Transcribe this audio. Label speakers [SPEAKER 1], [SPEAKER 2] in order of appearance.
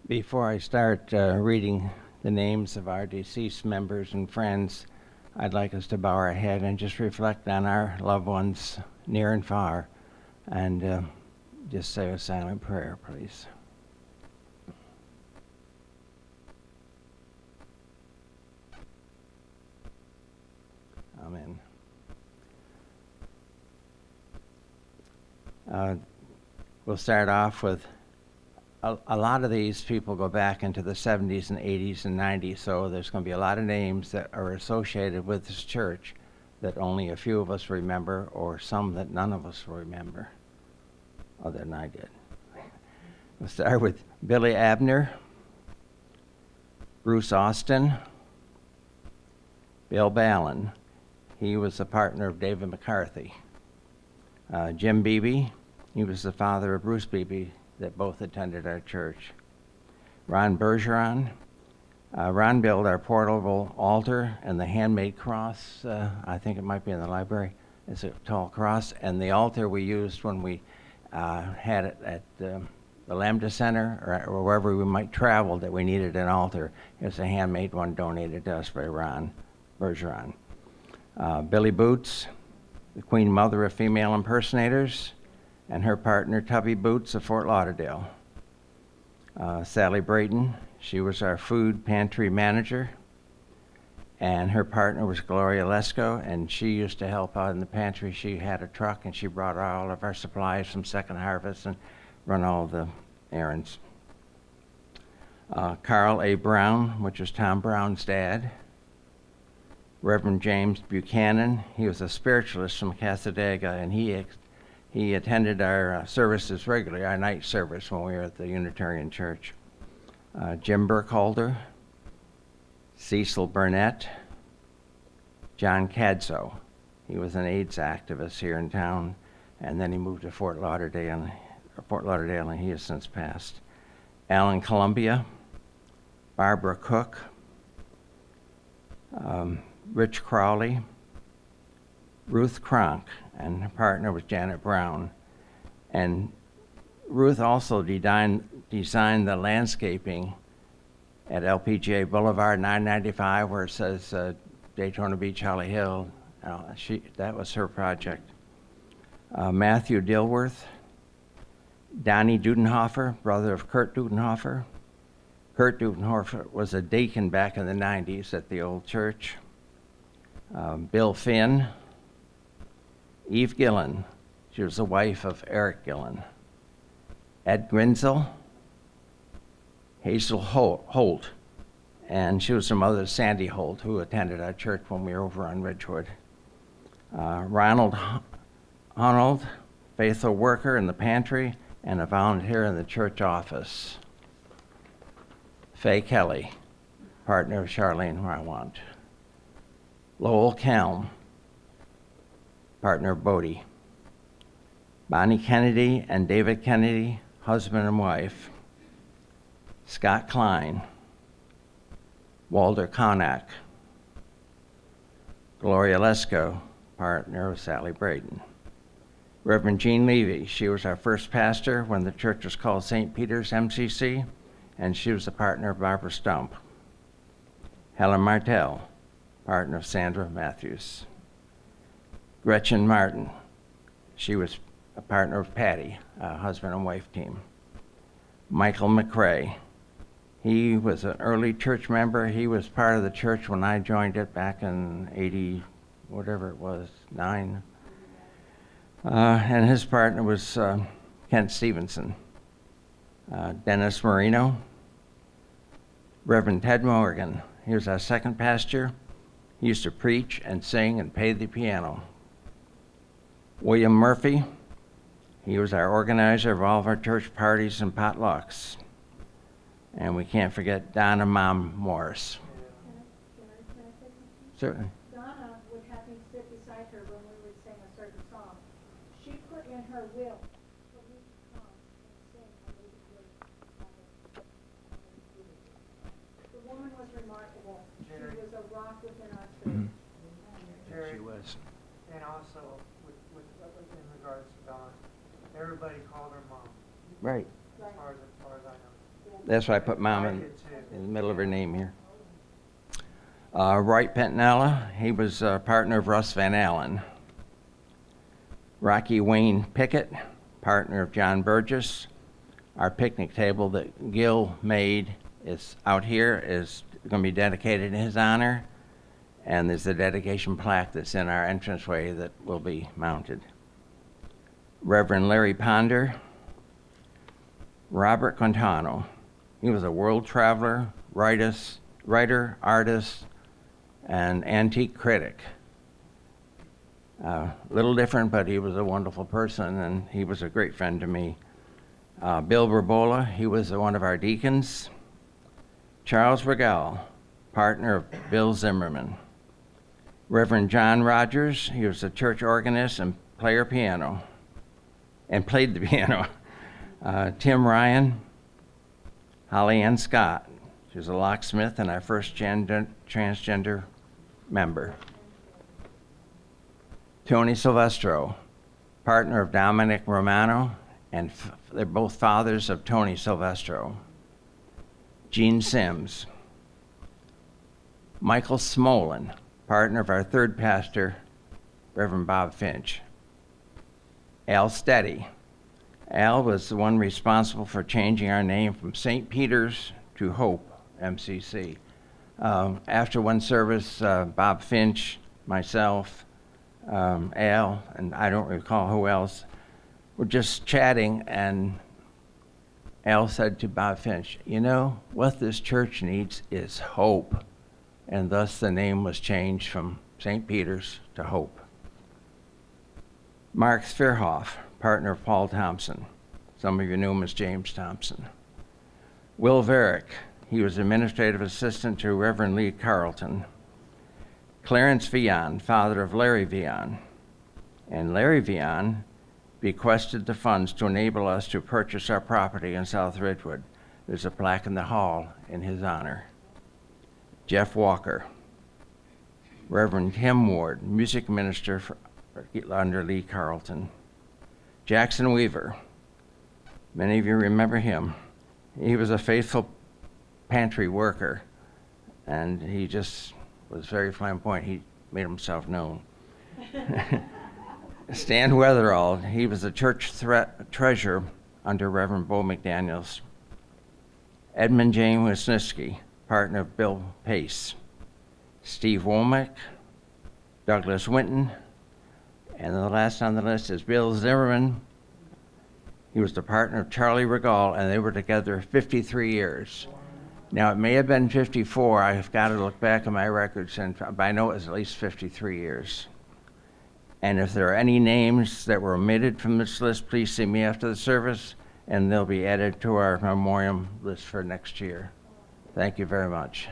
[SPEAKER 1] Before I start reading the names of our deceased members and friends, I'd like us to bow our head and just reflect on our loved ones near and far, and just say a silent prayer, please. Amen. We'll start off with a lot of these people go back into the 70s and 80s and 90s, so there's going to be a lot of names that are associated with this church that only a few of us remember, or some that none of us will remember, other than I did. We'll start with Billy Abner, Bruce Austin, Bill Ballin. He was a partner of David McCarthy. Jim Beebe, he was the father of Bruce Beebe, that both attended our church. Ron Bergeron. Ron built our portable altar and the handmade cross. I think it might be in the library. It's a tall cross. And the altar we used when we had it at the Lambda Center or wherever we might travel that we needed an altar. It was a handmade one donated to us by Ron Bergeron. Billy Boots, the Queen Mother of Female Impersonators, and her partner, Tubby Boots of Fort Lauderdale. Sally Brayton, she was our food pantry manager, and her partner was Gloria Lesko, and she used to help out in the pantry. She had a truck, and she brought all of our supplies from Second Harvest and run all the errands. Carl A. Brown, which was Tom Brown's dad. Reverend James Buchanan, he was a spiritualist from Cassadaga, and he attended our services regularly, our night service when we were at the Unitarian Church. Jim Burkholder, Cecil Burnett, John Cadso. He was an AIDS activist here in town, and then he moved to Fort Lauderdale, and he has since passed. Alan Columbia, Barbara Cook, Rich Crowley, Ruth Kronk, and her partner was Janet Brown. And Ruth also designed the landscaping at LPGA Boulevard 995 where it says Daytona Beach, Holly Hill. That was her project. Matthew Dilworth, Donnie Dudenhofer, brother of Kurt Dudenhofer. Kurt Dudenhofer was a deacon back in the 90s at the old church. Bill Finn, Eve Gillen, she was the wife of Eric Gillen. Ed Grinzel, Hazel Holt, and she was the mother of Sandy Holt, who attended our church when we were over on Ridgewood. Ronald Arnold, faithful worker in the pantry and a volunteer in the church office. Faye Kelly, partner of Charlene Rywant. Lowell Kelm, partner of Bodie. Bonnie Kennedy and David Kennedy, husband and wife. Scott Klein. Walter Konak. Gloria Lesko, partner of Sally Braden. Reverend Jean Levy, she was our first pastor when the church was called St. Peter's MCC, and she was the partner of Barbara Stump. Helen Martell, partner of Sandra Matthews. Gretchen Martin, she was a partner of Patty, a husband and wife team. Michael McRae, he was an early church member. He was part of the church when I joined it back in 80, whatever it was, 9. And his partner was Kent Stevenson. Dennis Marino, Reverend Ted Morgan, he was our second pastor. He used to preach and sing and play the piano. William Murphy, he was our organizer of all of our church parties and potlucks. And we can't forget Donna Mom Morris.
[SPEAKER 2] Can I say something?
[SPEAKER 1] Certainly.
[SPEAKER 2] Donna would have me sit beside her when we would sing a certain song. She put in her will for me to come and sing when we would the woman was remarkable. She was a rock within our church.
[SPEAKER 1] Mhm.
[SPEAKER 3] Jerry,
[SPEAKER 1] She was.
[SPEAKER 3] and also in regards to Dawn, everybody called her mom,
[SPEAKER 1] Right.
[SPEAKER 3] as far as I know.
[SPEAKER 1] That's why I put Mom
[SPEAKER 3] I
[SPEAKER 1] in
[SPEAKER 3] did too.
[SPEAKER 1] the middle of her name here. Wright Pentanella, he was a partner of Russ Van Allen. Rocky Wayne Pickett, partner of John Burgess. Our picnic table that Gil made is out here, is going to be dedicated in his honor. And there's a dedication plaque that's in our entranceway that will be mounted. Reverend Larry Ponder. Robert Quintano. He was a world traveler, writer, artist, and antique critic. Little different, but he was a wonderful person, and he was a great friend to me. Bill Verbola, he was one of our deacons. Charles Regal, partner of Bill Zimmerman. Reverend John Rogers, he was a church organist and player piano, and played the piano. Tim Ryan, Holly Ann Scott, she was a locksmith and our first transgender member. Tony Silvestro, partner of Dominic Romano, and they're both fathers of Tony Silvestro. Gene Sims. Michael Smolin, partner of our third pastor, Reverend Bob Finch. Al Steady. Al was the one responsible for changing our name from St. Peter's to Hope, MCC. After one service, Bob Finch, myself, Al, and I don't recall who else, were just chatting, and Al said to Bob Finch, "You know, what this church needs is hope." And thus the name was changed from St. Peter's to Hope. Mark Spearhoff, partner of Paul Thompson. Some of you knew him as James Thompson. Will Varick, he was administrative assistant to Reverend Lee Carlton. Clarence Vian, father of Larry Vian. And Larry Vian bequested the funds to enable us to purchase our property in South Ridgewood. There's a plaque in the hall in his honor. Jeff Walker. Reverend Tim Ward, music minister under Lee Carlton. Jackson Weaver. Many of you remember him. He was a faithful pantry worker, and he just was very flamboyant. He made himself known. Stan Weatherall, he was a church treasurer under Reverend Bo McDaniels. Edmund James Wisniewski, partner of Bill Pace. Steve Womack, Douglas Winton, and the last on the list is Bill Zimmerman. He was the partner of Charlie Regal, and they were together 53 years. Now, it may have been 54. I've got to look back at my records, but I know it was at least 53 years. And if there are any names that were omitted from this list, please see me after the service, and they'll be added to our memoriam list for next year. Thank you very much.